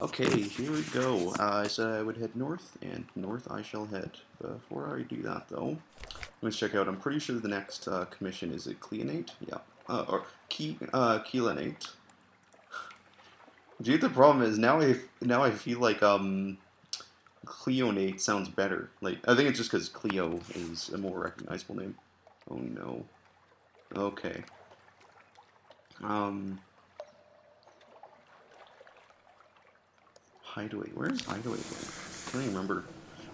Okay, here we go. I said I would head north, and north I shall head. Before I do that, though, let's check out. I'm pretty sure the next commission is a Cleonate. Yeah, or Keelanate. Dude, the problem is now I feel like Cleonate sounds better. Like I think it's just because Cleo is a more recognizable name. Oh no. Okay. Um, Hideaway. Where is Hideaway again? I don't even remember.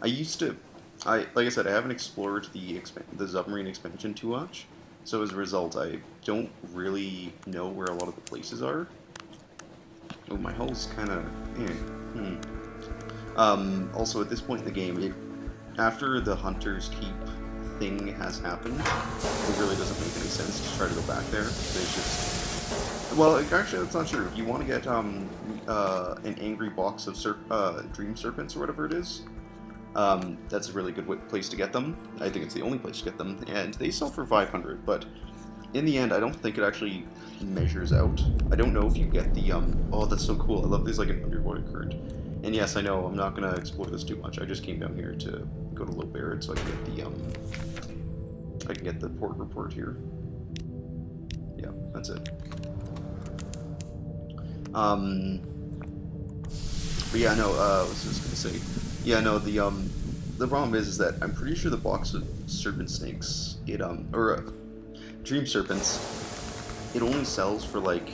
I used to. Like I said, I haven't explored the submarine expansion too much, so as a result, I don't really know where a lot of the places are. Oh, my hull's kind of. Also, at this point in the game, after the Hunter's Keep thing has happened, it really doesn't make any sense to try to go back there. There's just. Well, actually, that's not true. If you want to get an angry box of dream serpents or whatever it is, that's a really good place to get them. I think it's the only place to get them, and they sell for 500. But in the end, I don't think it actually measures out. I don't know if you get the Oh, that's so cool! I love these like an underwater current. And yes, I know I'm not gonna explore this too much. I just came down here to go to Low Barrett so I can get the port report here. Yeah, that's it. But yeah, no. What was I just gonna say? Yeah, no. The problem is that I'm pretty sure the box of serpent snakes, dream serpents, it only sells for like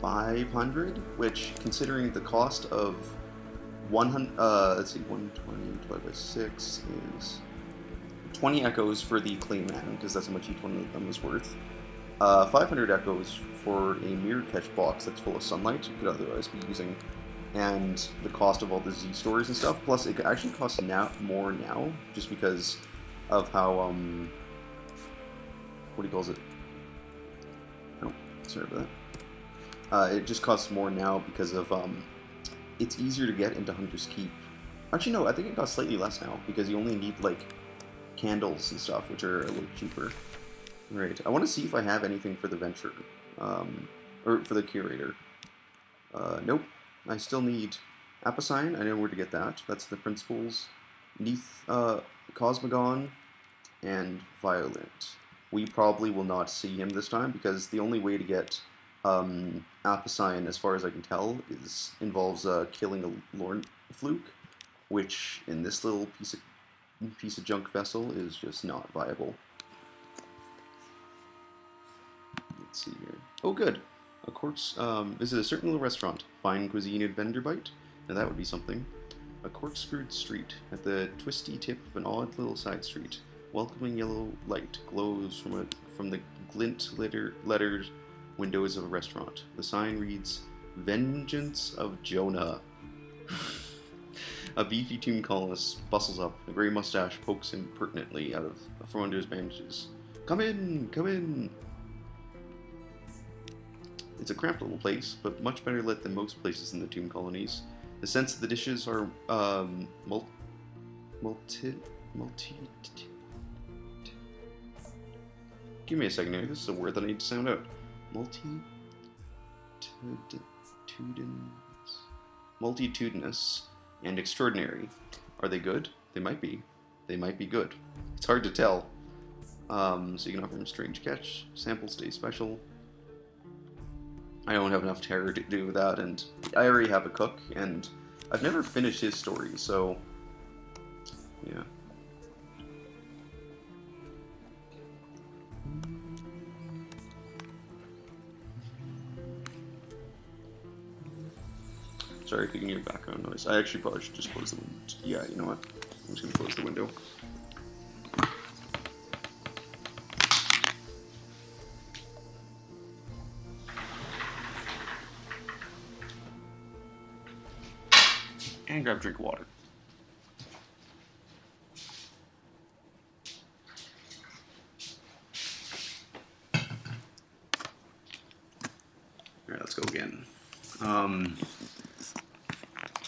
500, which, considering the cost of 100, let's see, 120 divided by 6 is 20 echoes for the Clayman, because that's how much each one of them is worth. 500 echoes for a mirror catch box that's full of sunlight you could otherwise be using, and the cost of all the Z stories and stuff. Plus, it actually costs more now, just because of how what do you call it? Oh, sorry about that. It just costs more now because of it's easier to get into Hunter's Keep. Actually, no, I think it costs slightly less now because you only need like candles and stuff, which are a little cheaper. Right. I want to see if I have anything for the venture, or for the curator. Nope. I still need Apocine. I know where to get that. That's the principals. Cosmogon, and Violent. We probably will not see him this time because the only way to get Apocine, as far as I can tell, involves killing a Lorn Fluke, which in this little piece of junk vessel is just not viable. Let's see here. Oh, good. A quartz. Visit a certain little restaurant. Fine cuisine and vendor bite. Now that would be something. A corkscrewed street at the twisty tip of an odd little side street. Welcoming yellow light glows from the lettered windows of a restaurant. The sign reads, "Vengeance of Jonah." A beefy tomb colonist bustles up. A grey mustache pokes him pertinently from under his bandages. "Come in, come in." It's a cramped little place, but much better lit than most places in the tomb colonies. The scents of the dishes are Give me a second here. This is a word that I need to sound out. Multitudinous and extraordinary. Are they good? They might be. They might be good. It's hard to tell. So you can offer them strange catch. Samples stay special. I don't have enough terror to do that, and I already have a cook, and I've never finished his story, so yeah. Sorry if you can hear background noise. I actually probably should just close the window. Yeah, you know what? I'm just gonna close the window. And grab a drink of water. Alright, let's go again.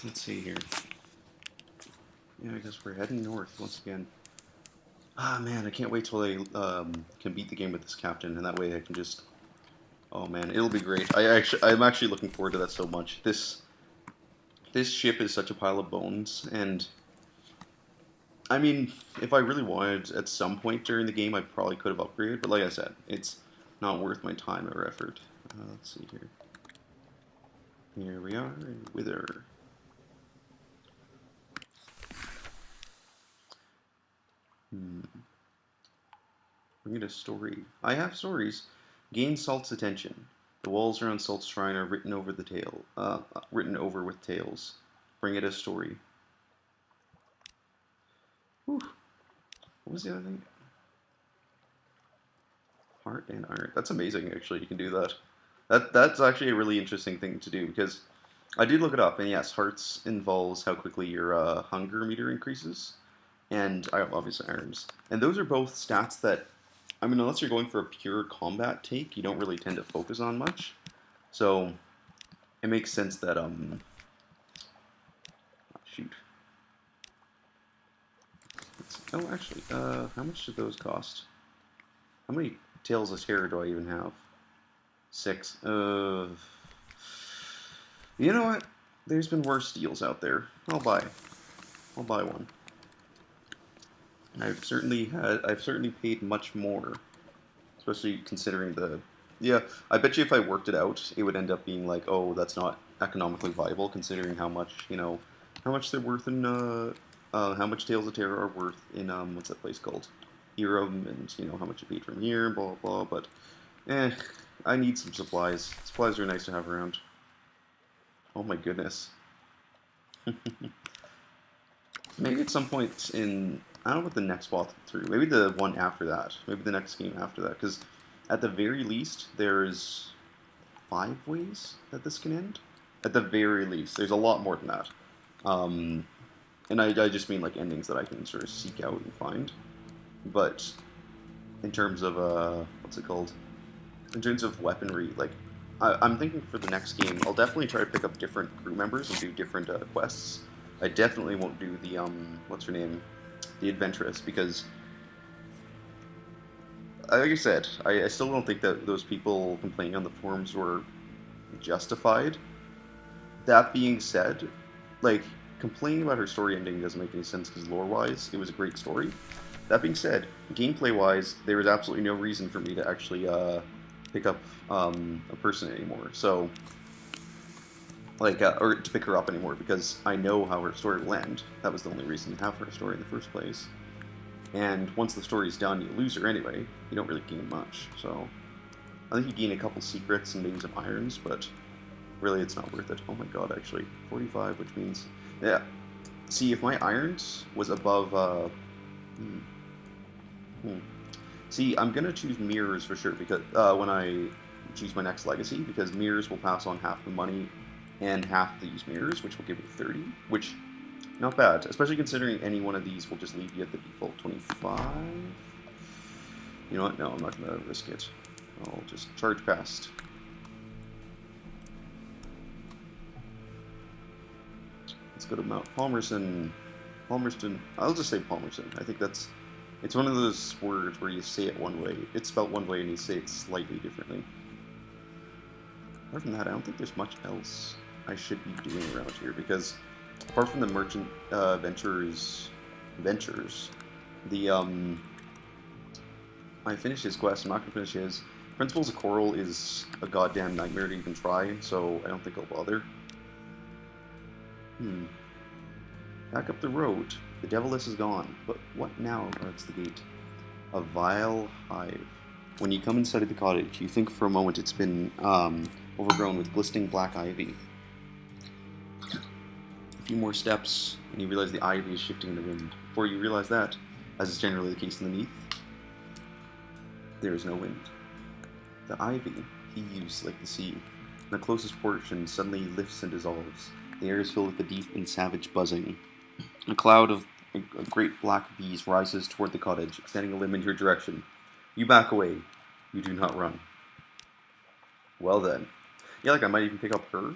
Let's see here. Yeah, I guess we're heading north once again. Ah, man, I can't wait till I can beat the game with this captain, and that way I can just... Oh man, it'll be great. I'm actually looking forward to that so much. This ship is such a pile of bones, and I mean, if I really wanted at some point during the game, I probably could have upgraded, but like I said, it's not worth my time or effort. Let's see here. Here we are, Wither. Bring it a story. I have stories. Gain Salt's attention. The walls around Salt's shrine are written over written over with tales. Bring it a story. Whew. What was the other thing? Heart and iron. That's amazing, actually. You can do that. That's actually a really interesting thing to do because I did look it up, and yes, hearts involves how quickly your hunger meter increases, and obviously irons. And those are both stats that, I mean, unless you're going for a pure combat take, you don't really tend to focus on much. So it makes sense that shoot. Oh, actually, how much do those cost? How many Tales of Terror do I even have? 6. You know what? There's been worse deals out there. I'll buy one. I've certainly paid much more, especially considering the. Yeah, I bet you if I worked it out, it would end up being like, oh, that's not economically viable, considering how much how much they're worth in how much Tales of Terror are worth in what's that place called? Hiram, and how much you paid from here, blah blah. But I need some supplies. Supplies are nice to have around. Oh my goodness. Maybe at some point in, I don't know what the next walkthrough, maybe the one after that, maybe the next game after that, because at the very least, there's 5 ways that this can end. At the very least, there's a lot more than that. And I just mean like endings that I can sort of seek out and find. But in terms of, what's it called? In terms of weaponry, like, I'm thinking for the next game, I'll definitely try to pick up different crew members and do different quests. I definitely won't do the, what's her name? The Adventuress, because, like I said, I still don't think that those people complaining on the forums were justified. That being said, like, complaining about her story ending doesn't make any sense because lore-wise, it was a great story. That being said, gameplay-wise, there was absolutely no reason for me to actually pick up a person anymore. So, like, or to pick her up anymore, because I know how her story will end. That was the only reason to have her story in the first place. And once the story's done, you lose her anyway. You don't really gain much. So, I think you gain a couple secrets and maybe some irons, but really it's not worth it. Oh my god, actually. 45, which means... Yeah. See, if my irons was above... See, I'm going to choose mirrors for sure, because when I choose my next legacy, because mirrors will pass on half the money and half these mirrors, which will give me 30, which, not bad, especially considering any one of these will just leave you at the default 25. You know what? No, I'm not going to risk it. I'll just charge past. Let's go to Mount Palmerston. Palmerston. I'll just say Palmerston. I think that's... It's one of those words where you say it one way. It's spelled one way and you say it slightly differently. Apart from that, I don't think there's much else I should be doing around here, because apart from the merchant ventures, the I finished his quest. I'm not gonna finish his. Principles of Coral is a goddamn nightmare to even try, so I don't think I'll bother. Back up the road. The Deviless is gone, but what now guards the gate? A vile hive. When you come inside of the cottage, you think for a moment it's been overgrown with glistening black ivy. A few more steps, and you realize the ivy is shifting in the wind. Before you realize that, as is generally the case underneath, there is no wind. The ivy heaves like the sea, and the closest portion suddenly lifts and dissolves. The air is filled with a deep and savage buzzing. A cloud of great black bees rises toward the cottage, extending a limb in your direction. You back away. You do not run. Well then. Yeah, like I might even pick up her.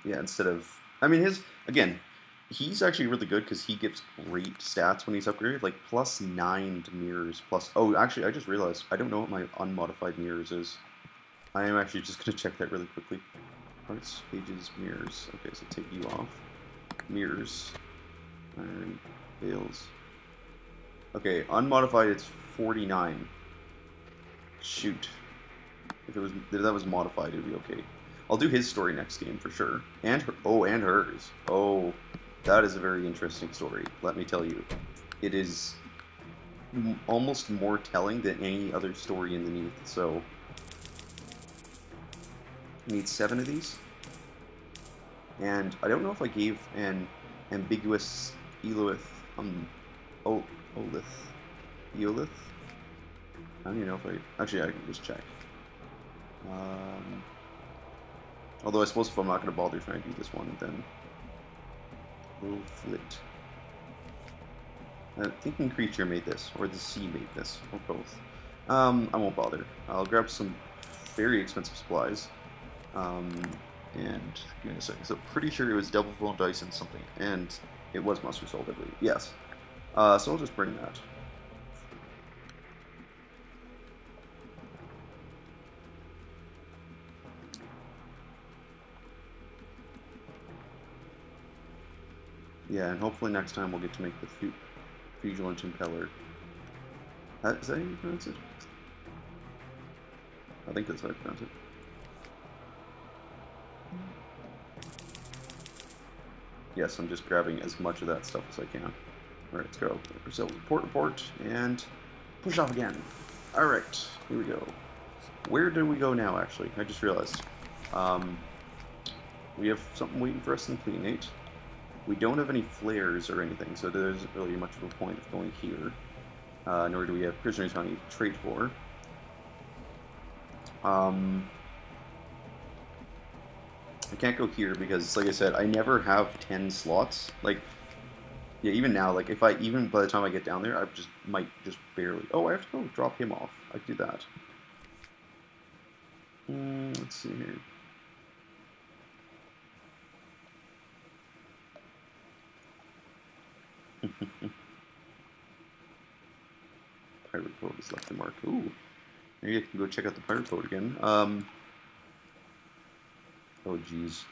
Yeah, instead of... I mean, he's actually really good because he gives great stats when he's upgraded. Like, +9 to mirrors, plus... Oh, actually, I just realized I don't know what my unmodified mirrors is. I am actually just going to check that really quickly. Parts, pages, mirrors. Okay, so take you off. Mirrors. Iron. Bales. Okay, unmodified it's 49. Shoot. If that was modified, it'd be okay. I'll do his story next game for sure. And her, oh, and hers. Oh, that is a very interesting story. Let me tell you, it is almost more telling than any other story in the Neath. So, I need 7 of these. And I don't know if I gave an ambiguous Eolith, Eolith. I don't even know if I, actually I can just check. Although I suppose if I'm not going to bother trying to do this one, then little flit. Thinking creature made this, or the sea made this, or both. I won't bother. I'll grab some very expensive supplies. And give me a second. So pretty sure it was double roll dice and something, and it was mustard salt, I believe. Yes. So I'll just bring that. Yeah, and hopefully next time we'll get to make the Fugilant Impeller. Is that how you pronounce it? I think that's how I pronounce it. Yes, I'm just grabbing as much of that stuff as I can. Alright, let's go. So, report, and push off again. Alright, here we go. Where do we go now, actually? I just realized. We have something waiting for us in Cleanate. We don't have any flares or anything, so there isn't really much of a point of going here. Nor do we have prisoners on to trade for. I can't go here because, like I said, I never have 10 slots. Like, yeah, even now, like, even by the time I get down there, I might just barely. Oh, I have to go drop him off. I can do that. Let's see here. Pirate boat has left the mark. Ooh. Maybe I can go check out the pirate boat again. Oh, geez.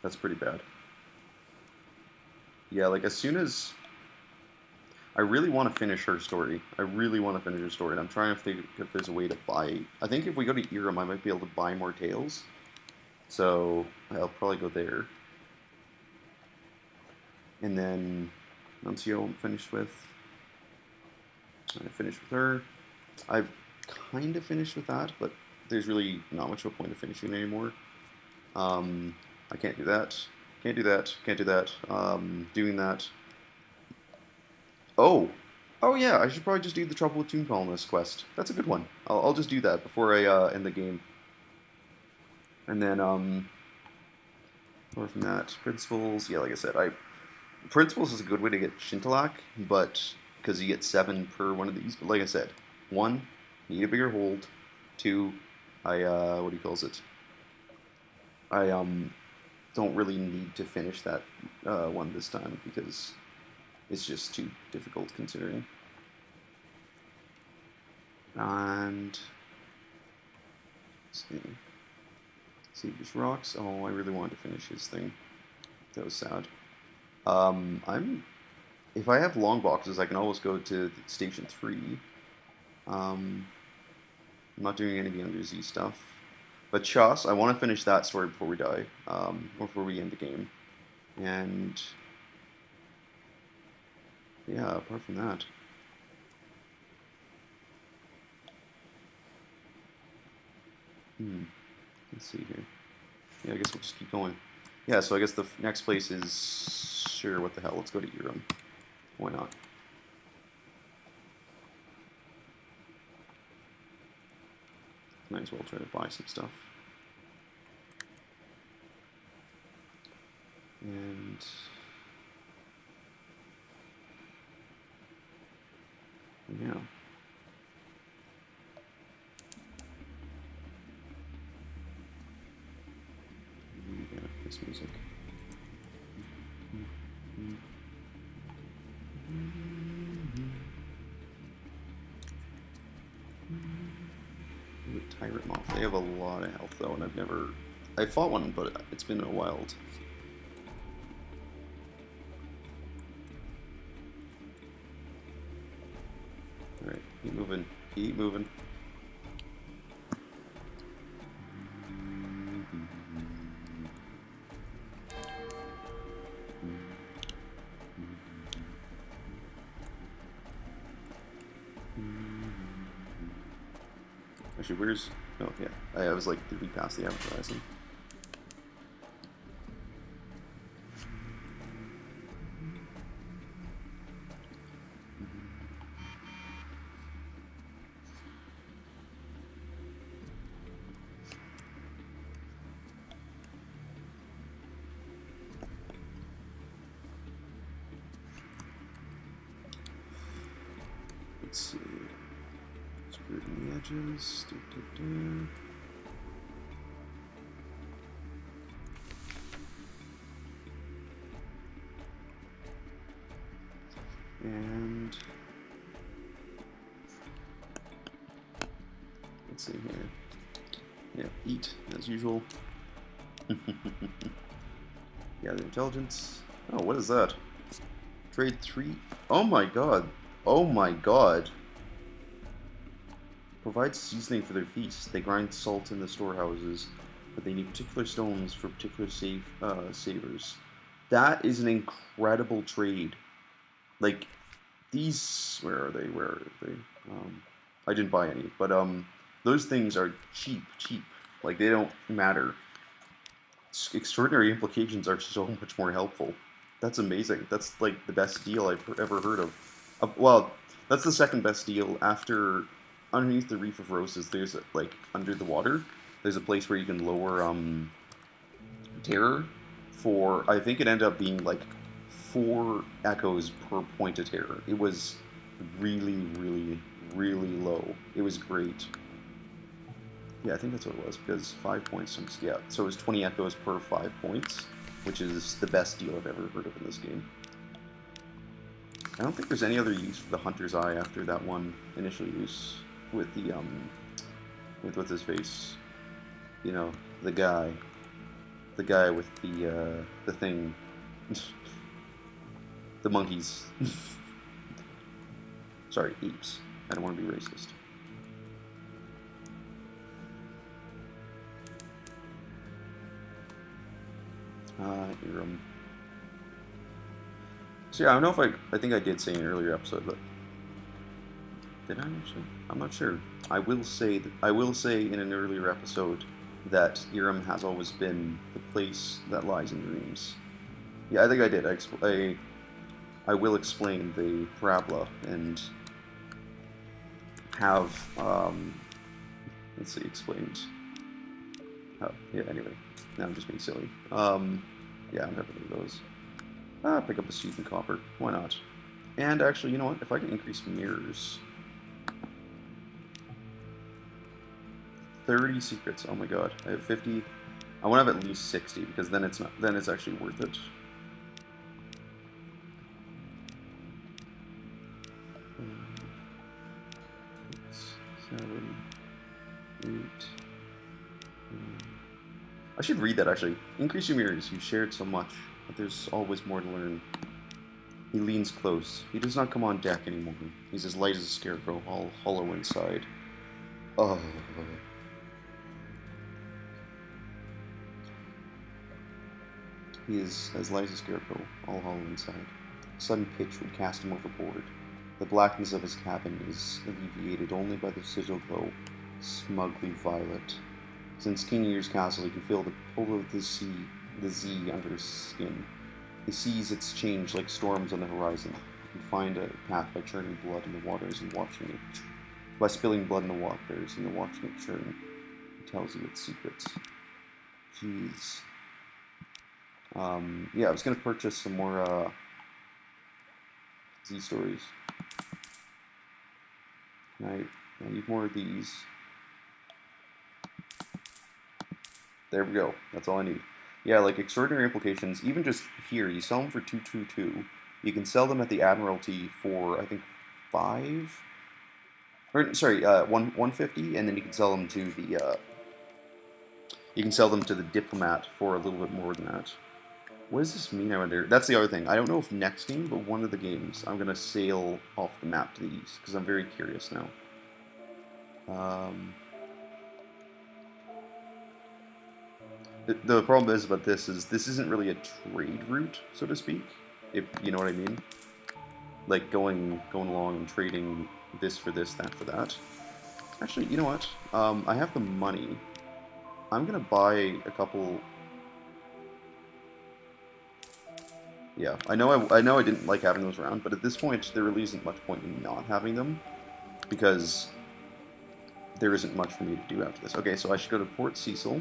That's pretty bad. Yeah, like, as soon as... I really want to finish her story. And I'm trying to think if there's a way to buy... I think if we go to Irem, I might be able to buy more tails. So, I'll probably go there. And then... Nuncio I'm finished with. I finished with her. I've kind of finished with that, but there's really not much of a point of finishing anymore. I can't do that. Can't do that. Doing that. Oh! Oh yeah, I should probably just do the Trouble with Tomb Colonist quest. That's a good one. I'll just do that before I end the game. And then, apart from that, Principles, yeah, like I said, Principles is a good way to get Shintalak, but, because you get 7 per one of these, but like I said, 1, need a bigger hold, 2, what do you call it? I don't really need to finish that one this time because it's just too difficult considering. And let's see, just rocks. Oh, I really wanted to finish his thing. That was sad. If I have long boxes, I can always go to Station 3. I'm not doing any Under Z stuff. But Chas, I want to finish that story before we die, before we end the game. And yeah, apart from that. Let's see here. Yeah, I guess we'll just keep going. Yeah, so I guess the next place is... Sure, what the hell, let's go to Irem. Why not? Might as well try to buy some stuff. And... yeah. Yeah, this music. Tyrant Moth. They have a lot of health though, and I've never I fought one, but it's been a while. Alright, keep moving. Keep moving. Actually, where's... Oh, yeah. I was like, did we pass the Event Horizon? Let's see. Screwing the edges. And let's see here. Yeah, eat as usual. Gather intelligence. Oh, what is that? Trade 3. Oh my god. Oh my god. Provides seasoning for their feast. They grind salt in the storehouses, but they need particular stones for particular savors. That is an incredible trade. Like, these... Where are they? Where are they? I didn't buy any, but those things are cheap. Like, they don't matter. Extraordinary implications are so much more helpful. That's amazing. That's, like, the best deal I've ever heard of. Well, that's the second best deal after... Underneath the Reef of Roses, there's, like, under the water, there's a place where you can lower, terror for... I think it ended up being, like, 4 echoes per point of terror. It was really, really, really low. It was great. Yeah, I think that's what it was, because 5 points times... Yeah, so it was 20 echoes per 5 points, which is the best deal I've ever heard of in this game. I don't think there's any other use for the Hunter's Eye after that one initial use with the, with what's his face? You know, the guy with the thing. The monkeys. Sorry, apes. I don't want to be racist. Iram. So yeah, I don't know if I think I did say in an earlier episode, but did I actually? I'm not sure. I will say in an earlier episode that Iram has always been the place that lies in dreams. Yeah, I think I did. I will explain the parabola and have let's see, explained. Oh, yeah. Anyway, now I'm just being silly. Yeah, I'm never doing those. Pick up a seed and copper. Why not? And actually, you know what? If I can increase mirrors. 30 secrets. Oh my god. I have 50. I want to have at least 60 because then it's not. Then it's actually worth it. 7, 8. I should read that actually. Increase your mirrors. You shared so much, but there's always more to learn. He leans close. He does not come on deck anymore. He's as light as a scarecrow, all hollow inside. Oh. He is as light as a scarecrow, all hollow inside. A sudden pitch would cast him overboard. The blackness of his cabin is alleviated only by the sigil glow, smugly violet. Since King Ear's castle, he can feel the pull of the sea, the Z under his skin. He sees its change like storms on the horizon. He can find a path by churning blood in the waters and watching it. By spilling blood in the waters and watching it churn. He tells you its secrets. Jeez. Yeah, I was gonna purchase some more Z stories. I need more of these. There we go. That's all I need. Yeah, like extraordinary implications. Even just here, you sell them for 222. You can sell them at the Admiralty for I think 5. Or sorry, 150, and then you can sell them to the You can sell them to the diplomat for a little bit more than that. What does this mean, I wonder? That's the other thing. I don't know if next game, but one of the games, I'm going to sail off the map to the east, because I'm very curious now. The problem is about this isn't really a trade route, so to speak, if you know what I mean. Like going along and trading this for this, that for that. Actually, you know what? I have the money. I'm going to buy a couple... Yeah, I know I didn't like having those around, but at this point, there really isn't much point in not having them, because there isn't much for me to do after this. Okay, so I should go to Port Cecil.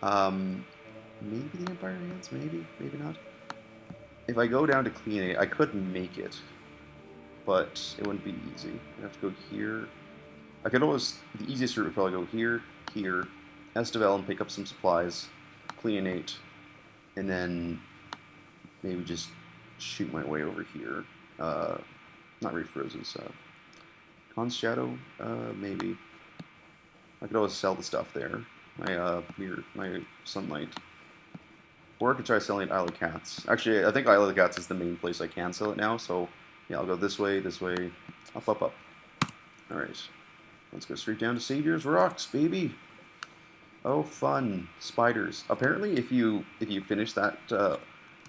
Maybe the Empire Hands, maybe not. If I go down to Clean 8, I could make it, but it wouldn't be easy. I have to go here. I could always, the easiest route would probably go here, here, Estevel and pick up some supplies, Clean 8, and then maybe just shoot my way over here. Not Reef Roses. Khan's Shadow? Maybe. I could always sell the stuff there. My Sunlight. Or I could try selling at Isle of Cats. Actually, I think Isle of Cats is the main place I can sell it now, so yeah, I'll go this way, up, up, up. Alright. Let's go straight down to Savior's Rocks, baby! Oh, fun. Spiders. Apparently, if you finish that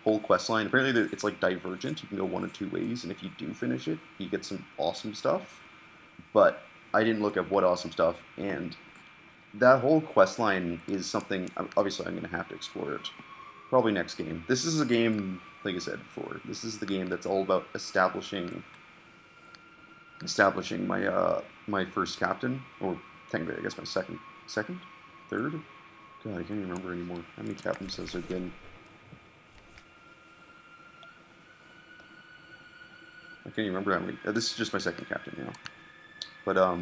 whole quest line, apparently it's like divergent. You can go one of two ways, and if you do finish it, you get some awesome stuff. But I didn't look at what awesome stuff, and that whole quest line is something, obviously I'm going to have to explore it. Probably next game. This is a game, like I said before, this is the game that's all about establishing my my first captain, or technically I guess my second? Third? God, I can't even remember anymore. How many captains has there been? I can't even remember how many. This is just my second captain now. But, what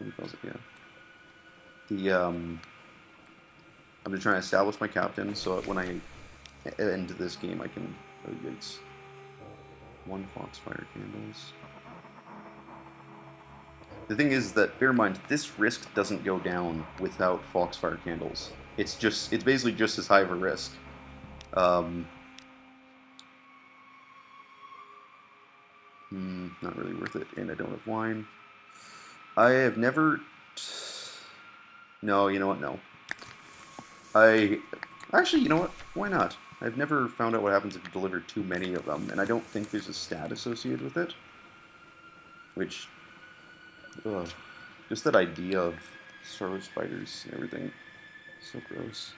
do you call it? Yeah. I'm just trying to establish my captain so that when I end this game I can... Oh, it's 1 Foxfire Candles. The thing is that, bear in mind, this risk doesn't go down without Foxfire Candles. It's basically just as high of a risk. Not really worth it, and I don't have wine. I have never... No, you know what, no. Actually, you know what, why not? I've never found out what happens if you deliver too many of them, and I don't think there's a stat associated with it. Which... Ugh. Just that idea of sorrow spiders and everything. So gross.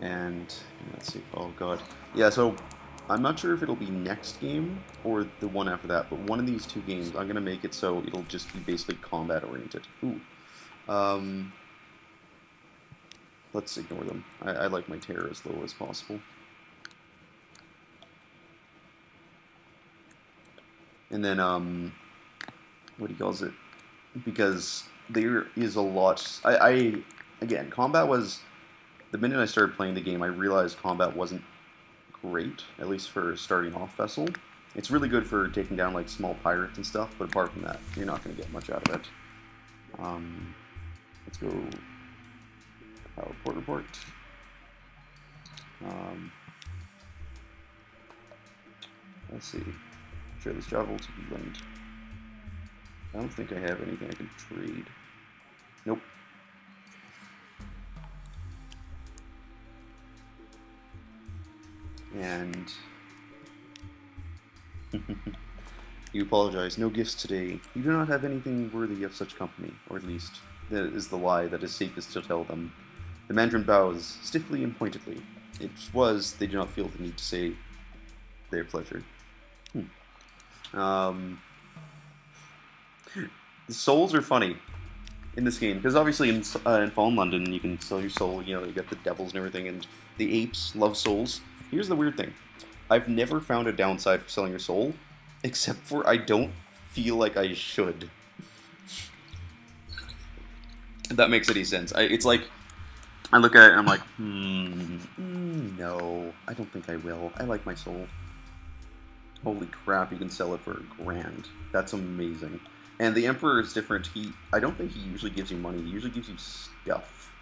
And let's see, oh god. Yeah, so I'm not sure if it'll be next game or the one after that, but one of these two games, I'm going to make it so it'll just be basically combat oriented. Ooh. Let's ignore them. I like my terror as low as possible. And then, what do you call it? Because there is a lot... Again, combat was... The minute I started playing the game, I realized combat wasn't great, at least for starting off vessel. It's really good for taking down like small pirates and stuff, but apart from that, you're not going to get much out of it. Let's go port report. Let's see. Share this travel to England. I don't think I have anything I can trade. Nope. And you apologize. No gifts today. You do not have anything worthy of such company, or at least that is the lie that is safest to tell them. The Mandarin bows stiffly and pointedly. It was they do not feel the need to say their pleasure. The souls are funny in this game, because obviously in Fallen London you can sell your soul, you know, you got the devils and everything, and the apes love souls. Here's the weird thing. I've never found a downside for selling your soul, except for I don't feel like I should. If that makes any sense. It's like, I look at it and I'm like, no, I don't think I will. I like my soul. Holy crap, you can sell it for $1,000. That's amazing. And the Emperor is different. I don't think he usually gives you money. He usually gives you stuff.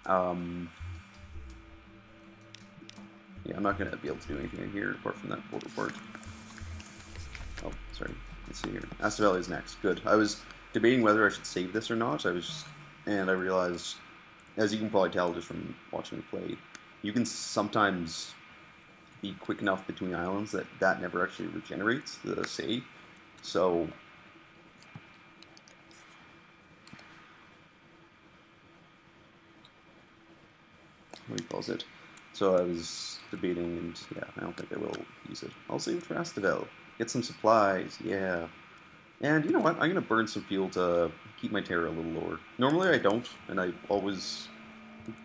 Yeah, I'm not going to be able to do anything in here apart from that port report. Oh, sorry. Let's see here. Astaveli is next. Good. I was debating whether I should save this or not. And I realized, as you can probably tell just from watching me play, you can sometimes be quick enough between islands that never actually regenerates the save. So what do you call it? So I was debating, and yeah, I don't think I will use it. I'll save it for Astavel. Get some supplies, yeah. And you know what? I'm gonna burn some fuel to keep my terror a little lower. Normally I don't, and I always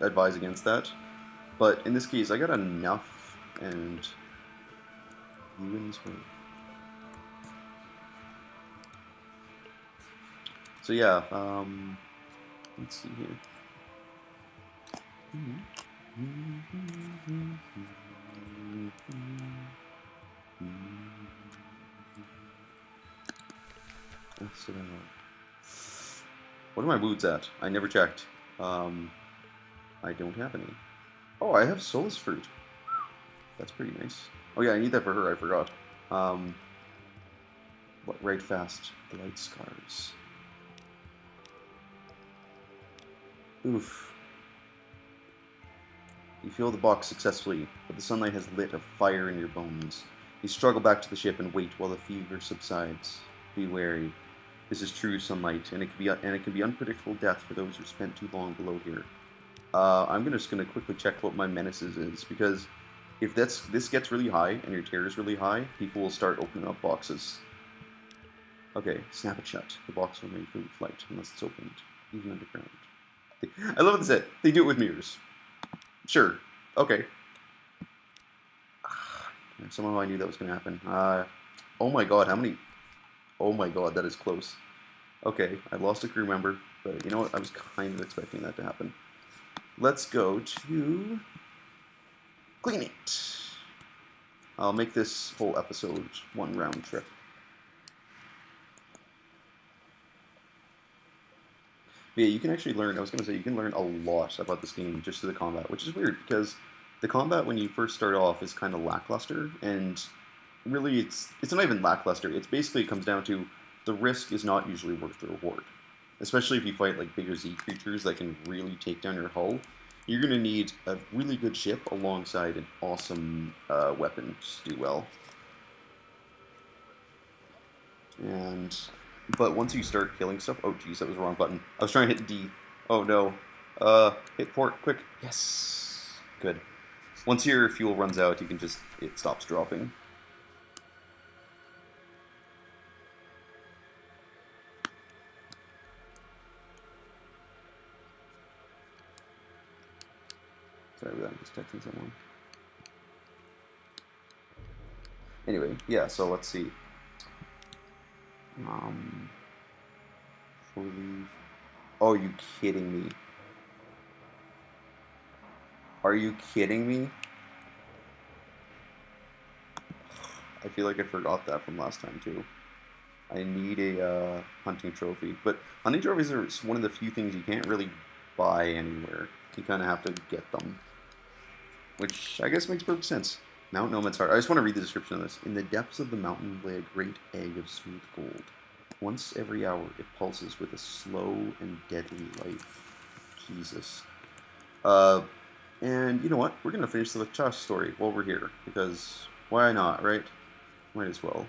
advise against that. But in this case, I got enough, and you in this way. So yeah, let's see here. What are my moods at? I never checked. I don't have any. Oh, I have Solus Fruit. That's pretty nice. Oh yeah, I need that for her, I forgot. What, right fast. Light Scars. Oof. You fill the box successfully, but the sunlight has lit a fire in your bones. You struggle back to the ship and wait while the fever subsides. Be wary. This is true sunlight, and it can be unpredictable death for those who spent too long below here. I'm just gonna quickly check what my menaces is, because if this gets really high and your terror is really high, people will start opening up boxes. Okay, snap it shut. The box will remain free flight unless it's opened, even underground. I love what they said. They do it with mirrors. Sure. Okay. Somehow I knew that was going to happen. Oh my god, how many... Oh my god, that is close. Okay, I lost a crew member, but you know what? I was kind of expecting that to happen. Let's go to... Clean it. I'll make this whole episode one round trip. But yeah, you can actually learn, I was going to say, you can learn a lot about this game just through the combat, which is weird, because the combat when you first start off is kind of lackluster, and really it's not even lackluster, it's basically, it comes down to the risk is not usually worth the reward. Especially if you fight like bigger Z creatures that can really take down your hull, you're going to need a really good ship alongside an awesome weapon to do well. But once you start killing stuff... Oh, geez, that was the wrong button. I was trying to hit D. Oh, no. Hit port, quick. Yes. Good. Once your fuel runs out, you can just... It stops dropping. Sorry about that, I'm just texting someone. Anyway, yeah, so let's see. Oh, are you kidding me? Are you kidding me? I feel like I forgot that from last time too. I need a hunting trophy, but hunting trophies are one of the few things you can't really buy anywhere. You kind of have to get them, which I guess makes perfect sense. Mount Nomad's Heart. I just want to read the description of this. In the depths of the mountain lay a great egg of smooth gold. Once every hour, it pulses with a slow and deadly life. Jesus. And you know what? We're going to finish the Varchas story while we're here, because why not, right? Might as well.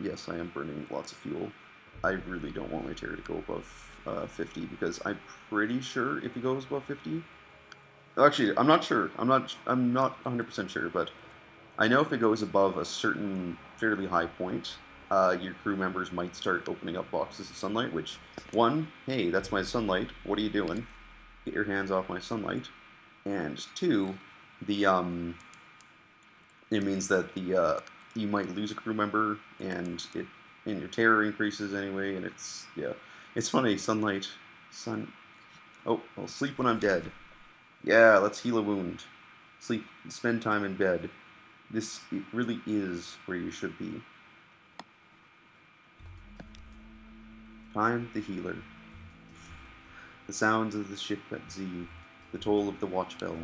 Yes, I am burning lots of fuel. I really don't want my terror to go above 50, because I'm pretty sure if it goes above 50... Actually, I'm not sure. I'm not 100% sure, but I know if it goes above a certain fairly high point, your crew members might start opening up boxes of sunlight, which, one, hey, that's my sunlight, what are you doing? Get your hands off my sunlight. And two, it means that you might lose a crew member, and and your terror increases anyway, and it's funny. Sunlight, sun. Oh, I'll sleep when I'm dead. Yeah, let's heal a wound. Sleep, spend time in bed. This it really is where you should be. Time the healer. The sounds of the ship at sea, the toll of the watch bell.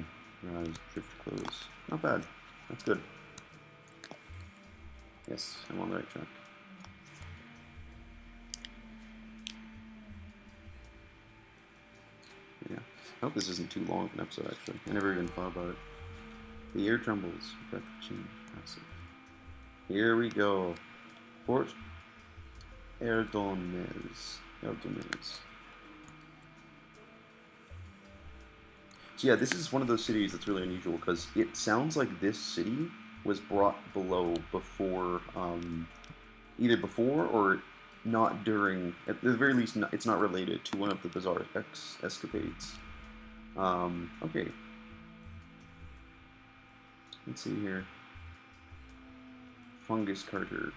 Your eyes drift close. Not bad. That's good. Yes, I'm on the right track. Yeah. I hope this isn't too long of an episode, actually. I never even thought about it. The air trembles. Breath change. Passive. Here we go. Port Erdones. So yeah, this is one of those cities that's really unusual because it sounds like this city was brought below before, either before or not during. At the very least, it's not related to one of the bizarre escapades. Okay. Let's see here. Fungus Carter.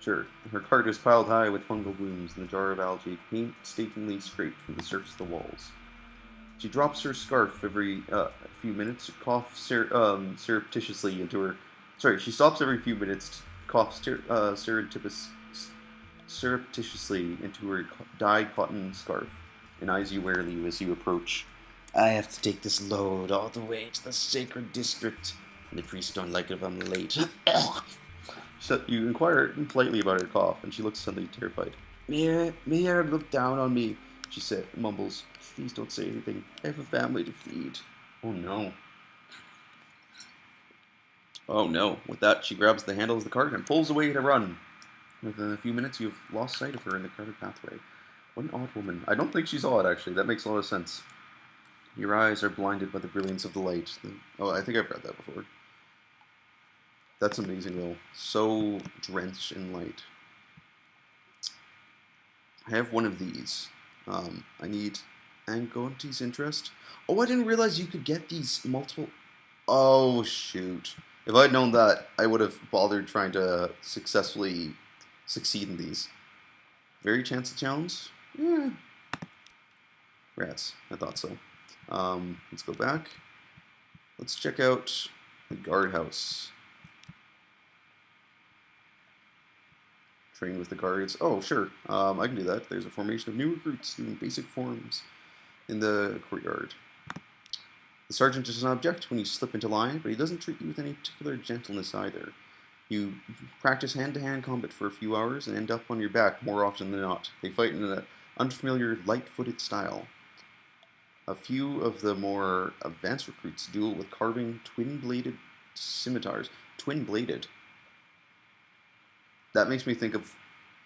Sure, her cart is piled high with fungal blooms and the jar of algae painstakingly scraped from the surface of the walls. She drops her scarf every few minutes to cough surreptitiously into her. Sorry, she stops every few minutes to cough surreptitiously into her dyed cotton scarf and eyes you warily as you approach. I have to take this load all the way to the sacred district. And the priests don't like it if I'm late. So you inquire politely about her cough, and she looks suddenly terrified. Mayor, look down on me, she said, mumbles. Please don't say anything. I have a family to feed. Oh no. Oh no. With that, she grabs the handles of the cart and pulls away to run. Within a few minutes, you've lost sight of her in the crowded pathway. What an odd woman. I don't think she's odd, actually. That makes a lot of sense. Your eyes are blinded by the brilliance of the light. Oh, I think I've read that before. That's amazing, though. So drenched in light. I have one of these. I need Angonti's interest. Oh, I didn't realize you could get these multiple... Oh, shoot. If I'd known that, I would have bothered trying to successfully succeed in these. Very chance of challenge? Yeah. Rats. I thought so. Let's go back. Let's check out the guardhouse. Train with the guards. Oh, sure. I can do that. There's a formation of new recruits doing basic forms in the courtyard. The sergeant does not object when you slip into line, but he doesn't treat you with any particular gentleness either. You practice hand-to-hand combat for a few hours and end up on your back more often than not. They fight in an unfamiliar, light-footed style. A few of the more advanced recruits duel with carving twin-bladed scimitars. Twin-bladed. That makes me think of,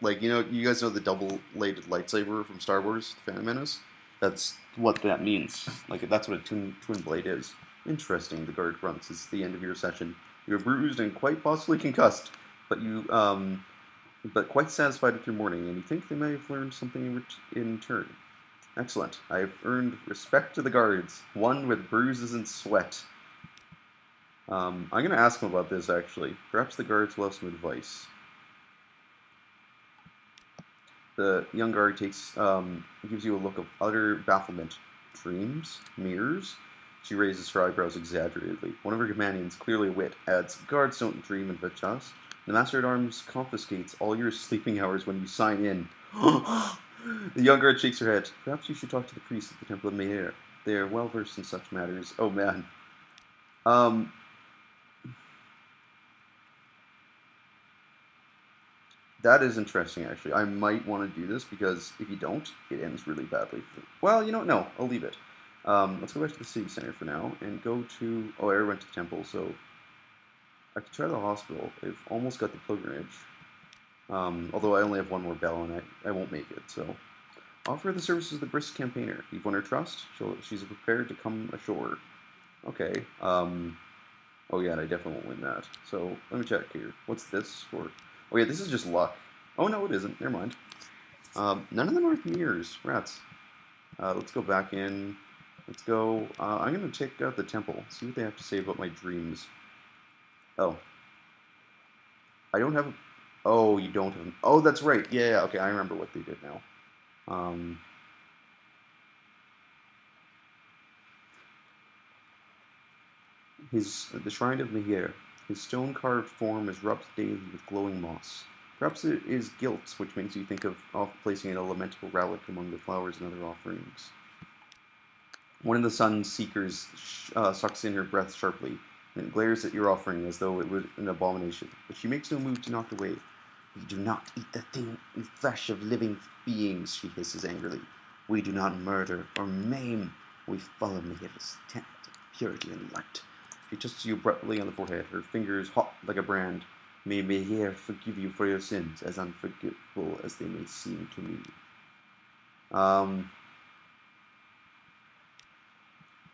like, you guys know the double-bladed lightsaber from Star Wars, The Phantom Menace? That's what that means. Like, that's what a twin blade is. Interesting, the guard grunts. It's the end of your session. You're bruised and quite possibly concussed, but quite satisfied with your morning, and you think they may have learned something in turn. Excellent. I've earned respect to the guards, one with bruises and sweat. I'm going to ask them about this, actually. Perhaps the guards will have some advice. The young guard gives you a look of utter bafflement. Dreams? Mirrors? She raises her eyebrows exaggeratedly. One of her companions, clearly a wit, adds, Guards don't dream in Varchas. The Master-at-Arms confiscates all your sleeping hours when you sign in. The young guard shakes her head. Perhaps you should talk to the priest at the Temple of Meir. They are well versed in such matters. Oh, man. That is interesting, actually. I might want to do this, because if you don't, it ends really badly. Well, you know what? No, I'll leave it. Let's go back to the city center for now, and go to... Oh, I already went to the temple, so... I could try the hospital. I've almost got the pilgrimage. Although I only have one more bell, and I won't make it, so... Offer the services of the brisk campaigner. You've won her trust. She's prepared to come ashore. Okay. Oh yeah, I definitely won't win that. So, let me check here. What's this for? Oh yeah, this is just luck. Oh no, it isn't. Never mind. None of them are mirrors. Rats. Let's go back in. Let's go. I'm going to check out the temple. See what they have to say about my dreams. Oh. I don't have... Oh, you don't have... Oh, that's right. Yeah, okay, I remember what they did now. The Shrine of Mihir. His stone-carved form is rubbed daily with glowing moss. Perhaps it is guilt which makes you think of placing an elemental relic among the flowers and other offerings. One of the sun seekers sucks in her breath sharply and glares at your offering as though it were an abomination, but she makes no move to knock it away. We do not eat the flesh of living beings, she hisses angrily. We do not murder or maim. We follow Mihira's tent of purity and light. She touches you abruptly on the forehead, her fingers hot like a brand. May Mihir forgive you for your sins, as unforgivable as they may seem to me.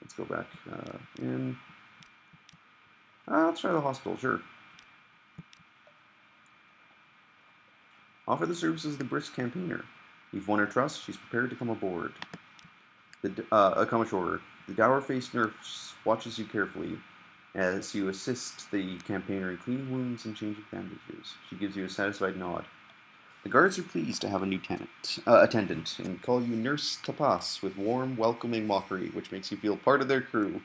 Let's go back in. I'll try the hospital, sure. Offer the services of the brisk campaigner. You've won her trust. She's prepared to come aboard. Come ashore. The dour-faced nurse watches you carefully as you assist the campaigner in cleaning wounds and changing bandages. She gives you a satisfied nod. The guards are pleased to have a new attendant and call you Nurse Tapas with warm, welcoming mockery, which makes you feel part of their crew.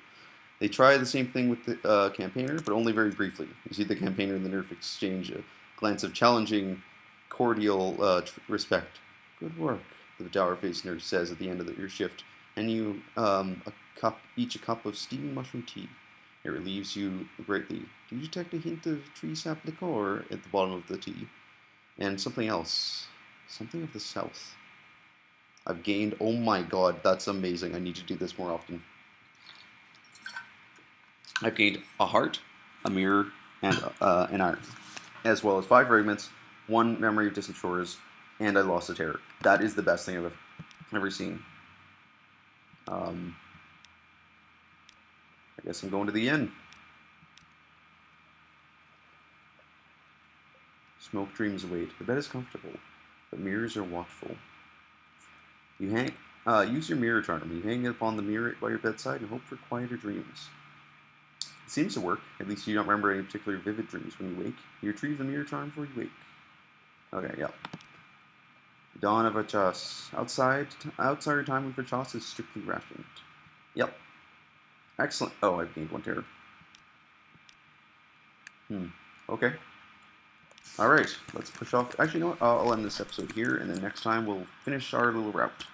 They try the same thing with the campaigner, but only very briefly. You see the campaigner and the nurse exchange a glance of challenging, cordial respect. Good work, the dour-faced nurse says at the end of your shift, and you each a cup of steaming mushroom tea. It relieves you greatly. Do you detect a hint of tree sap liqueur at the bottom of the tea? And something else. Something of the south. I've gained... Oh my god, that's amazing. I need to do this more often. I've gained a heart, a mirror, and an iron. As well as 5 fragments, 1 memory of distant shores, and I lost a terror. That is the best thing I've ever seen. I guess I'm going to the inn. Smoke dreams await. The bed is comfortable, but mirrors are watchful. You use your mirror charm. You hang it upon the mirror by your bedside and hope for quieter dreams. It seems to work. At least you don't remember any particular vivid dreams when you wake. You retrieve the mirror charm before you wake. Okay, yeah. Dawn of Varchas. Outsider time with Varchas is strictly rationed. Yep. Excellent. Oh, I've gained 1 terror. Okay. Alright, let's push off. Actually, you know what? I'll end this episode here, and then next time we'll finish our little route.